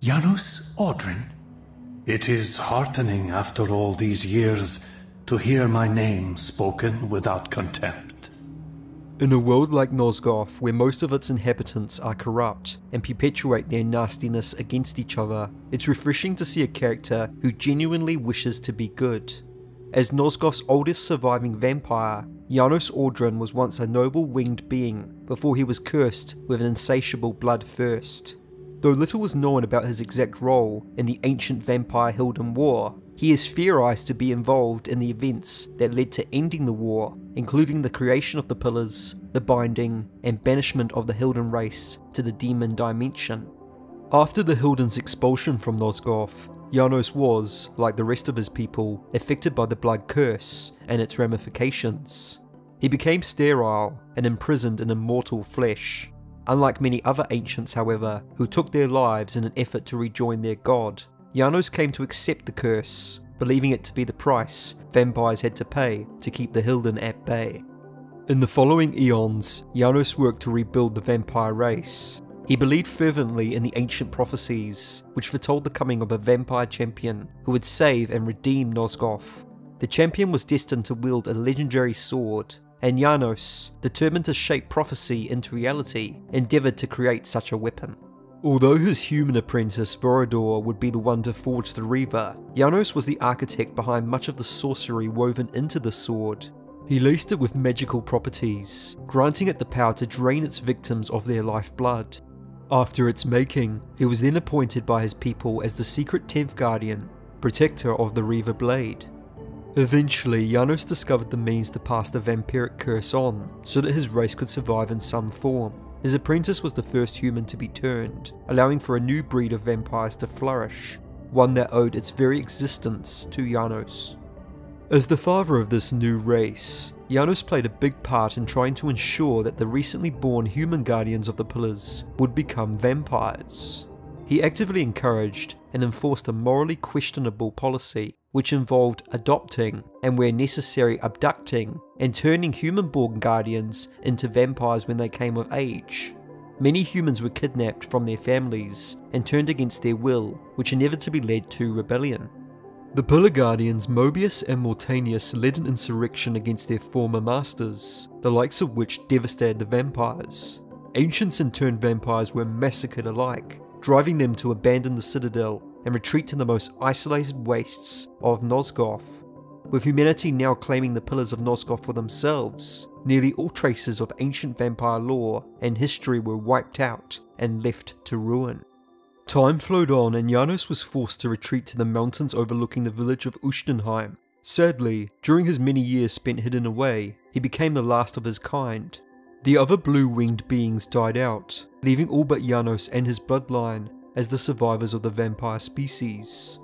Janos Audron? It is heartening after all these years to hear my name spoken without contempt. In a world like Nosgoth, where most of its inhabitants are corrupt and perpetuate their nastiness against each other, it's refreshing to see a character who genuinely wishes to be good. As Nosgoth's oldest surviving vampire, Janos Audron was once a noble winged being before he was cursed with an insatiable blood thirst. Though little was known about his exact role in the ancient vampire-Hylden war, he is theorized to be involved in the events that led to ending the war, including the creation of the Pillars, the binding, and banishment of the Hylden race to the demon dimension. After the Hylden's expulsion from Nosgoth, Janos was, like the rest of his people, affected by the blood curse and its ramifications. He became sterile and imprisoned in immortal flesh. Unlike many other ancients, however, who took their lives in an effort to rejoin their god, Janos came to accept the curse, believing it to be the price vampires had to pay to keep the Hylden at bay. In the following eons, Janos worked to rebuild the vampire race. He believed fervently in the ancient prophecies, which foretold the coming of a vampire champion who would save and redeem Nosgoth. The champion was destined to wield a legendary sword, and Janos, determined to shape prophecy into reality, endeavoured to create such a weapon. Although his human apprentice Vorador would be the one to forge the Reaver, Janos was the architect behind much of the sorcery woven into the sword. He laced it with magical properties, granting it the power to drain its victims of their lifeblood. After its making, he was then appointed by his people as the secret 10th Guardian, protector of the Reaver blade. Eventually, Janos discovered the means to pass the vampiric curse on, so that his race could survive in some form. His apprentice was the first human to be turned, allowing for a new breed of vampires to flourish, one that owed its very existence to Janos. As the father of this new race, Janos played a big part in trying to ensure that the recently born human guardians of the Pillars would become vampires. He actively encouraged and enforced a morally questionable policy which involved adopting, and where necessary abducting, and turning human-born guardians into vampires when they came of age. Many humans were kidnapped from their families and turned against their will, which inevitably led to rebellion. The Pillar Guardians Mobius and Mortanius led an insurrection against their former masters, the likes of which devastated the vampires. Ancients and turned vampires were massacred alike, driving them to abandon the citadel and retreat to the most isolated wastes of Nosgoth. With humanity now claiming the Pillars of Nosgoth for themselves, nearly all traces of ancient vampire lore and history were wiped out and left to ruin. Time flowed on and Janos was forced to retreat to the mountains overlooking the village of Ustenheim. Sadly, during his many years spent hidden away, he became the last of his kind. The other blue-winged beings died out, leaving all but Janos and his bloodline as the survivors of the vampire species.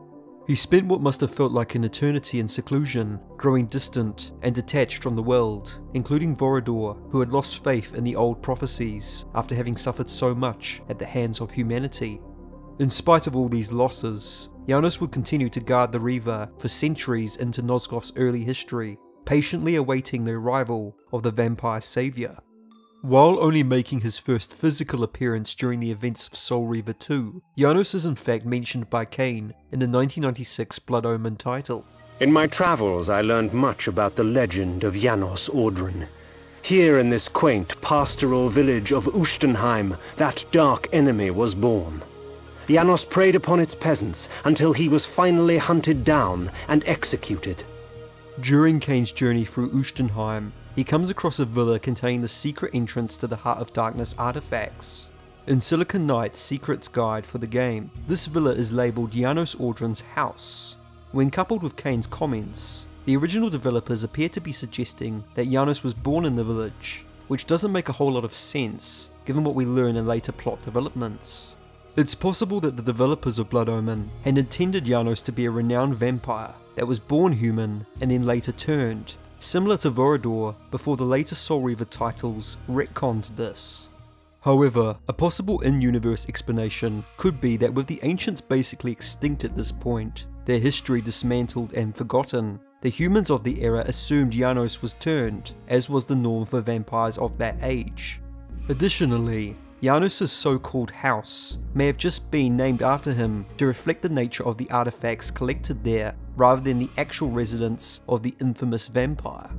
He spent what must have felt like an eternity in seclusion, growing distant and detached from the world, including Vorador, who had lost faith in the old prophecies after having suffered so much at the hands of humanity. In spite of all these losses, Janos would continue to guard the Reaver for centuries into Nosgoth's early history, patiently awaiting the arrival of the vampire saviour. While only making his first physical appearance during the events of Soul Reaver 2, Janos is in fact mentioned by Kain in the 1996 Blood Omen title. In my travels I learned much about the legend of Janos Audron. Here in this quaint pastoral village of Ustenheim, that dark enemy was born. Janos preyed upon its peasants until he was finally hunted down and executed. During Kain's journey through Ustenheim, he comes across a villa containing the secret entrance to the Heart of Darkness artifacts. In Silicon Knight's Secrets Guide for the game, this villa is labelled Janos Audron's house. When coupled with Kain's comments, the original developers appear to be suggesting that Janos was born in the village, which doesn't make a whole lot of sense given what we learn in later plot developments. It's possible that the developers of Blood Omen had intended Janos to be a renowned vampire that was born human and then later turned, similar to Vorador before the later Soul Reaver titles retconned this. However, a possible in-universe explanation could be that with the ancients basically extinct at this point, their history dismantled and forgotten, the humans of the era assumed Janos was turned, as was the norm for vampires of that age. Additionally, Janos' so-called house may have just been named after him to reflect the nature of the artifacts collected there, rather than the actual residence of the infamous vampire.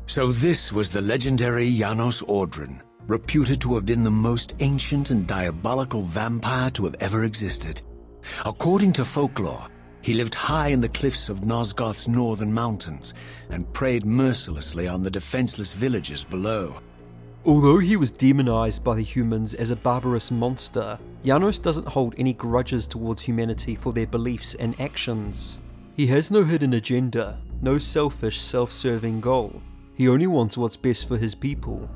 So this was the legendary Janos Audron, reputed to have been the most ancient and diabolical vampire to have ever existed. According to folklore, he lived high in the cliffs of Nosgoth's northern mountains and preyed mercilessly on the defenseless villagers below. Although he was demonized by the humans as a barbarous monster, Janos doesn't hold any grudges towards humanity for their beliefs and actions. He has no hidden agenda, no selfish, self-serving goal. He only wants what's best for his people.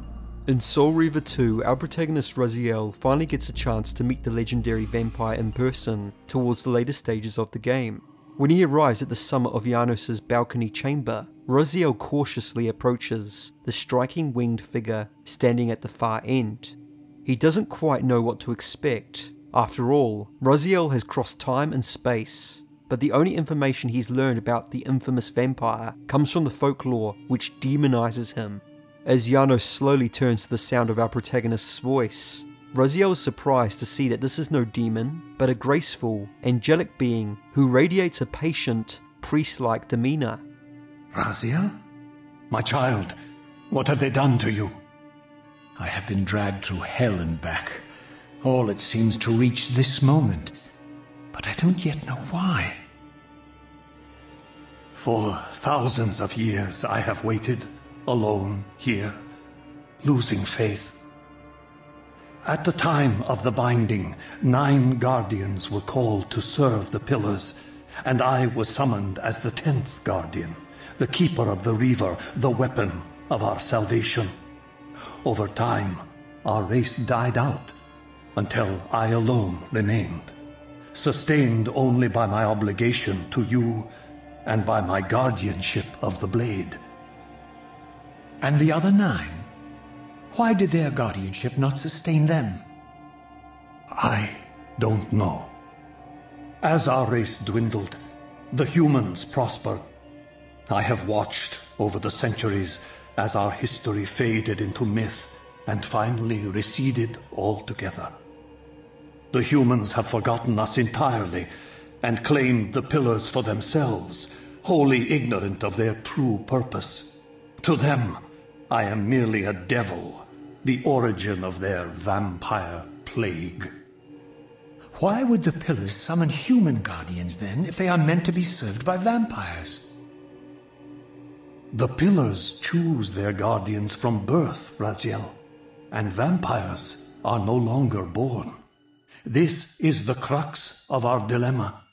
In Soul Reaver 2, our protagonist Raziel finally gets a chance to meet the legendary vampire in person towards the later stages of the game. When he arrives at the summit of Janos' balcony chamber, Raziel cautiously approaches the striking winged figure standing at the far end. He doesn't quite know what to expect. After all, Raziel has crossed time and space, but the only information he's learned about the infamous vampire comes from the folklore which demonizes him. As Janos slowly turns to the sound of our protagonist's voice, Raziel is surprised to see that this is no demon, but a graceful, angelic being who radiates a patient, priest-like demeanor. Raziel? My child, what have they done to you? I have been dragged through hell and back, all it seems to reach this moment, but I don't yet know why. For thousands of years I have waited, alone here, losing faith. At the time of the binding, 9 guardians were called to serve the pillars, and I was summoned as the 10th guardian, the keeper of the Reaver, the weapon of our salvation. Over time, our race died out, until I alone remained, sustained only by my obligation to you and by my guardianship of the blade. And the other 9? Why did their guardianship not sustain them? I don't know. As our race dwindled, the humans prospered. I have watched over the centuries as our history faded into myth and finally receded altogether. The humans have forgotten us entirely and claimed the pillars for themselves, wholly ignorant of their true purpose. To them, I am merely a devil, the origin of their vampire plague. Why would the pillars summon human guardians then, if they are meant to be served by vampires? The pillars choose their guardians from birth, Raziel, and vampires are no longer born. This is the crux of our dilemma,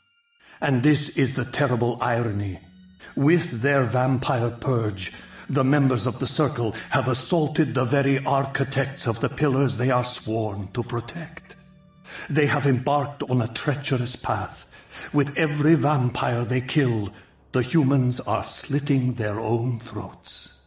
and this is the terrible irony. With their vampire purge, the members of the Circle have assaulted the very architects of the pillars they are sworn to protect. They have embarked on a treacherous path. With every vampire they kill, the humans are slitting their own throats.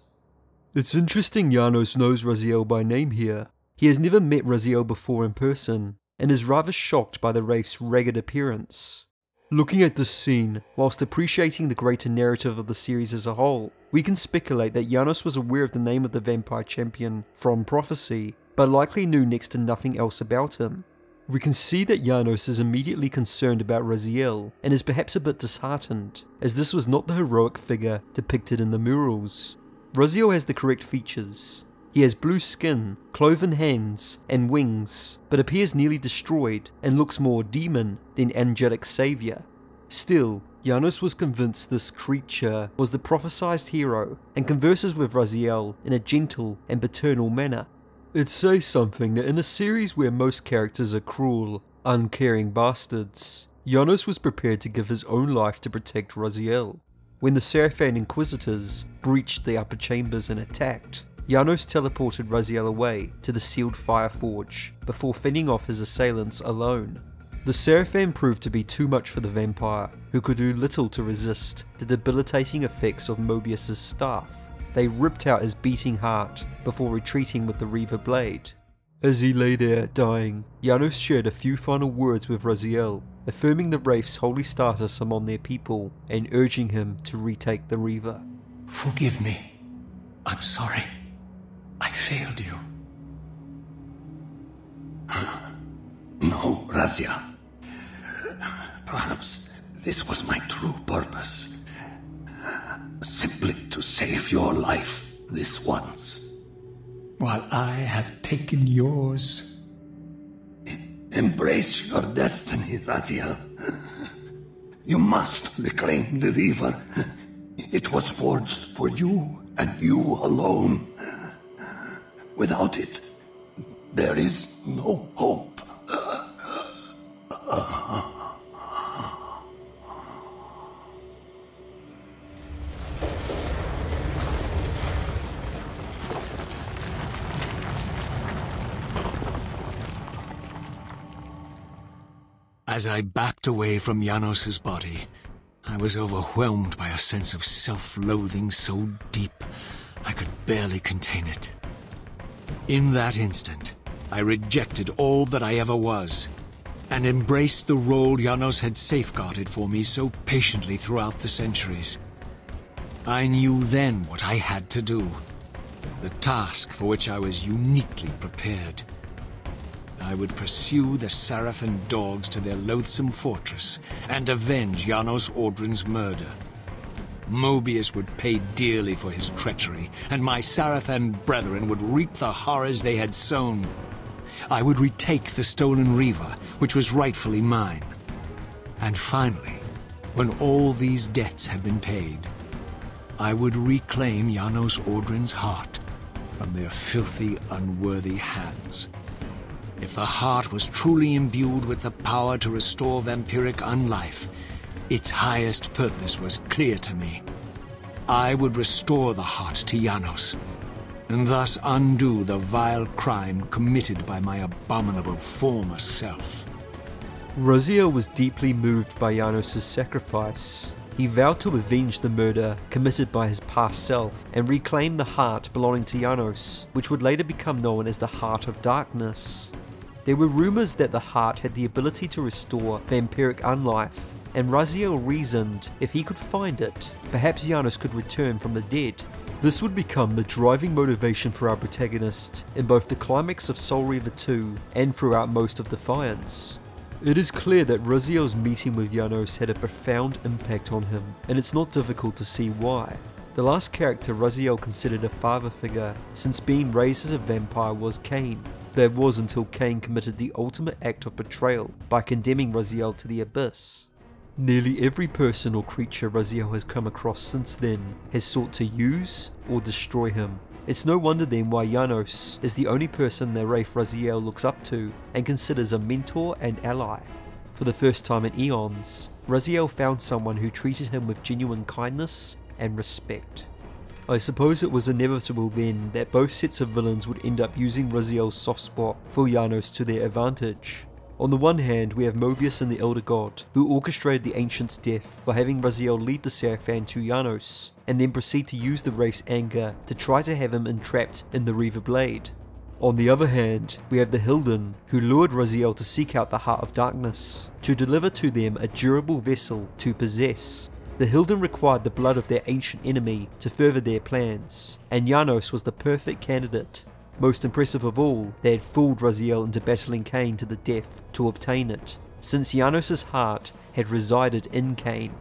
It's interesting Janos knows Raziel by name here. He has never met Raziel before in person, and is rather shocked by the wraith's ragged appearance. Looking at this scene, whilst appreciating the greater narrative of the series as a whole, we can speculate that Janos was aware of the name of the vampire champion from prophecy, but likely knew next to nothing else about him. We can see that Janos is immediately concerned about Raziel, and is perhaps a bit disheartened, as this was not the heroic figure depicted in the murals. Raziel has the correct features. He has blue skin, cloven hands, and wings, but appears nearly destroyed and looks more demon than angelic savior. Still, Janos was convinced this creature was the prophesized hero and converses with Raziel in a gentle and paternal manner. It says something that in a series where most characters are cruel, uncaring bastards, Janos was prepared to give his own life to protect Raziel. When the Seraphan Inquisitors breached the upper chambers and attacked, Janos teleported Raziel away to the sealed Fireforge before fending off his assailants alone. The Seraphan proved to be too much for the vampire, who could do little to resist the debilitating effects of Mobius's staff. They ripped out his beating heart before retreating with the Reaver blade. As he lay there dying, Janos shared a few final words with Raziel, affirming the wraith's holy status among their people and urging him to retake the Reaver. Forgive me. I'm sorry. I failed you. No, Razia. Perhaps this was my true purpose. Simply to save your life this once, while I have taken yours. Embrace your destiny, Razia. You must reclaim the Reaver. It was forged for you and you alone. Without it, there is no hope. As I backed away from Janos's body, I was overwhelmed by a sense of self-loathing so deep I could barely contain it. In that instant, I rejected all that I ever was, and embraced the role Janos had safeguarded for me so patiently throughout the centuries. I knew then what I had to do, the task for which I was uniquely prepared. I would pursue the Sarafan dogs to their loathsome fortress and avenge Janos Audron's murder. Mobius would pay dearly for his treachery, and my Sarafan brethren would reap the horrors they had sown. I would retake the stolen Reaver, which was rightfully mine. And finally, when all these debts had been paid, I would reclaim Janos Audron's heart from their filthy, unworthy hands. If the heart was truly imbued with the power to restore vampiric unlife, its highest purpose was clear to me. I would restore the heart to Janos, and thus undo the vile crime committed by my abominable former self. Raziel was deeply moved by Janos' sacrifice. He vowed to avenge the murder committed by his past self and reclaim the heart belonging to Janos, which would later become known as the Heart of Darkness. There were rumours that the heart had the ability to restore vampiric unlife, and Raziel reasoned if he could find it, perhaps Janos could return from the dead. This would become the driving motivation for our protagonist in both the climax of Soul Reaver 2 and throughout most of Defiance. It is clear that Raziel's meeting with Janos had a profound impact on him, and it's not difficult to see why. The last character Raziel considered a father figure since being raised as a vampire was Kain. That was until Kain committed the ultimate act of betrayal by condemning Raziel to the abyss. Nearly every person or creature Raziel has come across since then has sought to use or destroy him. It's no wonder then why Janos is the only person the Wraith Raziel looks up to and considers a mentor and ally. For the first time in eons, Raziel found someone who treated him with genuine kindness and respect. I suppose it was inevitable then that both sets of villains would end up using Raziel's soft spot for Janos to their advantage. On the one hand, we have Mobius and the Elder God, who orchestrated the Ancient's death by having Raziel lead the Sarafan to Janos, and then proceed to use the Wraith's anger to try to have him entrapped in the Reaver Blade. On the other hand, we have the Hylden, who lured Raziel to seek out the Heart of Darkness, to deliver to them a durable vessel to possess. The Hylden required the blood of their ancient enemy to further their plans, and Janos was the perfect candidate. Most impressive of all, they had fooled Raziel into battling Kain to the death to obtain it, since Janos' heart had resided in Kain.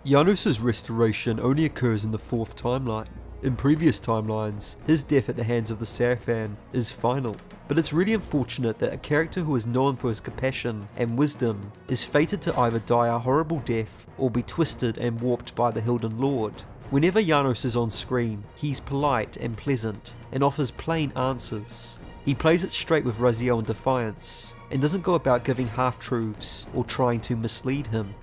Janos' restoration only occurs in the 4th timeline. In previous timelines, his death at the hands of the Sarafan is final, but it's really unfortunate that a character who is known for his compassion and wisdom is fated to either die a horrible death or be twisted and warped by the Hylden Lord. Whenever Janos is on screen, he's polite and pleasant and offers plain answers. He plays it straight with Raziel in Defiance and doesn't go about giving half-truths or trying to mislead him.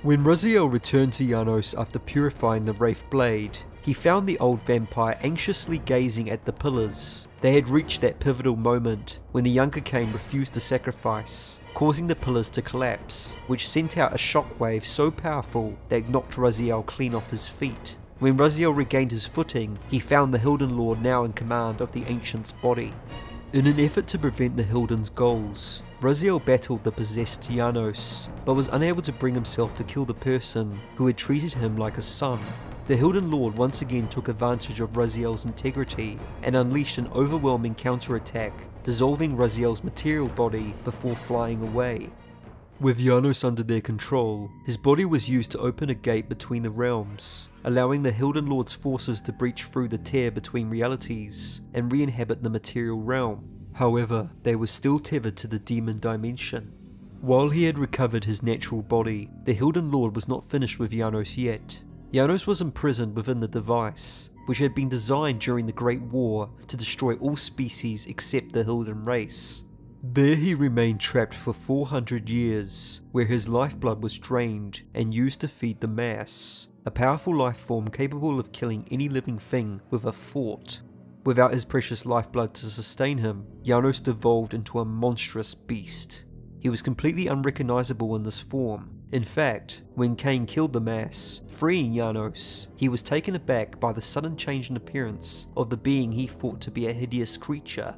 When Raziel returned to Janos after purifying the Wraith Blade, he found the old vampire anxiously gazing at the pillars. They had reached that pivotal moment when the younger Kain refused to sacrifice, causing the pillars to collapse, which sent out a shockwave so powerful that it knocked Raziel clean off his feet. When Raziel regained his footing, he found the Hylden Lord now in command of the Ancient's body. In an effort to prevent the Hylden's goals, Raziel battled the possessed Janos, but was unable to bring himself to kill the person who had treated him like a son. The Hylden Lord once again took advantage of Raziel's integrity and unleashed an overwhelming counterattack, dissolving Raziel's material body before flying away. With Janos under their control, his body was used to open a gate between the realms, allowing the Hylden Lord's forces to breach through the tear between realities and re-inhabit the material realm. However, they were still tethered to the demon dimension. While he had recovered his natural body, the Hylden Lord was not finished with Janos yet. Janos was imprisoned within the device, which had been designed during the Great War to destroy all species except the Hylden race. There he remained trapped for 400 years, where his lifeblood was drained and used to feed the mass, a powerful life form capable of killing any living thing with a thought. Without his precious lifeblood to sustain him, Janos devolved into a monstrous beast. He was completely unrecognizable in this form. In fact, when Kain killed the mass, freeing Janos, he was taken aback by the sudden change in appearance of the being he thought to be a hideous creature.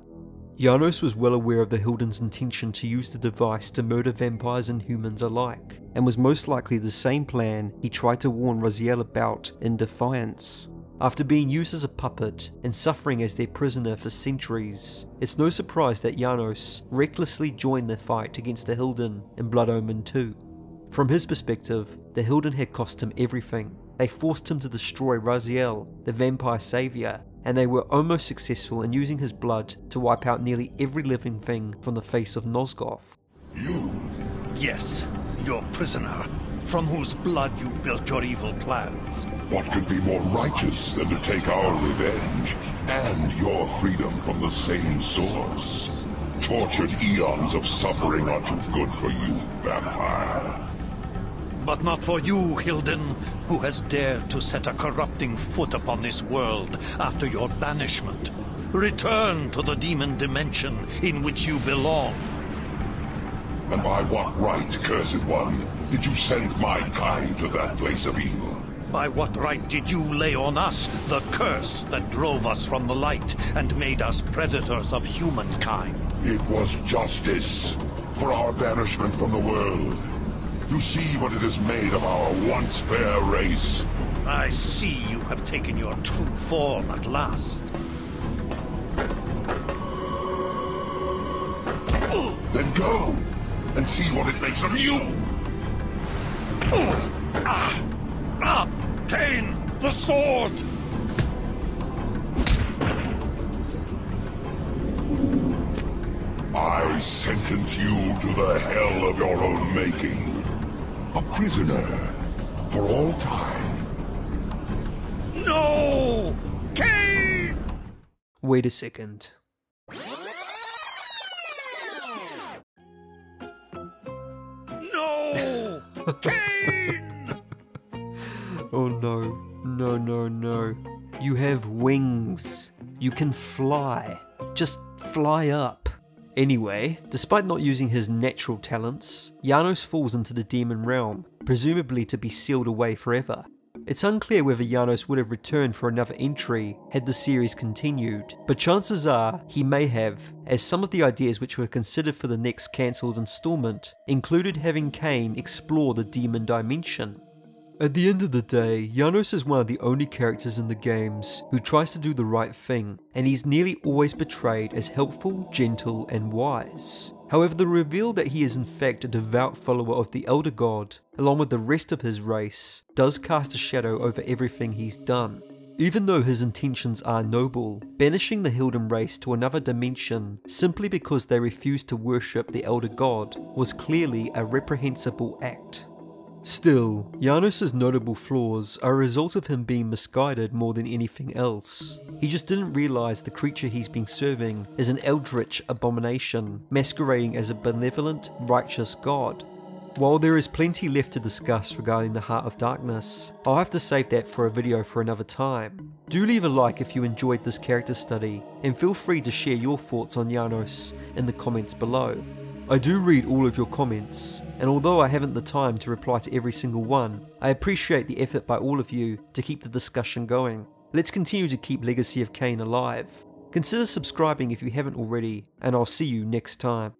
Janos was well aware of the Hylden's intention to use the device to murder vampires and humans alike, and was most likely the same plan he tried to warn Raziel about in Defiance. After being used as a puppet and suffering as their prisoner for centuries, it's no surprise that Janos recklessly joined the fight against the Hylden in Blood Omen 2. From his perspective, the Hylden had cost him everything. They forced him to destroy Raziel, the vampire savior, and they were almost successful in using his blood to wipe out nearly every living thing from the face of Nosgoth. You? Yes, your prisoner, from whose blood you built your evil plans. What could be more righteous than to take our revenge and your freedom from the same source? Tortured eons of suffering are too good for you, vampire. But not for you, Hylden, who has dared to set a corrupting foot upon this world after your banishment. Return to the demon dimension in which you belong. And by what right, Cursed One, did you send my kind to that place of evil? By what right did you lay on us the curse that drove us from the light and made us predators of humankind? It was justice for our banishment from the world. You see what it has made of our once fair race. I see you have taken your true form at last. Then go and see what it makes of you. Kain, the sword! I sentence you to the hell of your own making. A prisoner for all time. No! Kain! Wait a second. No! Kain! Oh no, no, no, no. You have wings. You can fly. Just fly up. Anyway, despite not using his natural talents, Janos falls into the demon realm, presumably to be sealed away forever. It's unclear whether Janos would have returned for another entry had the series continued, but chances are he may have, as some of the ideas which were considered for the next cancelled installment included having Kain explore the demon dimension. At the end of the day, Janos is one of the only characters in the games who tries to do the right thing, and he's nearly always portrayed as helpful, gentle, and wise. However, the reveal that he is in fact a devout follower of the Elder God, along with the rest of his race, does cast a shadow over everything he's done. Even though his intentions are noble, banishing the Hylden race to another dimension simply because they refused to worship the Elder God was clearly a reprehensible act. Still, Janos' notable flaws are a result of him being misguided more than anything else. He just didn't realise the creature he's been serving is an eldritch abomination, masquerading as a benevolent, righteous god. While there is plenty left to discuss regarding the Heart of Darkness, I'll have to save that for a video for another time. Do leave a like if you enjoyed this character study, and feel free to share your thoughts on Janos in the comments below. I do read all of your comments, and although I haven't the time to reply to every single one, I appreciate the effort by all of you to keep the discussion going. Let's continue to keep Legacy of Kain alive. Consider subscribing if you haven't already, and I'll see you next time.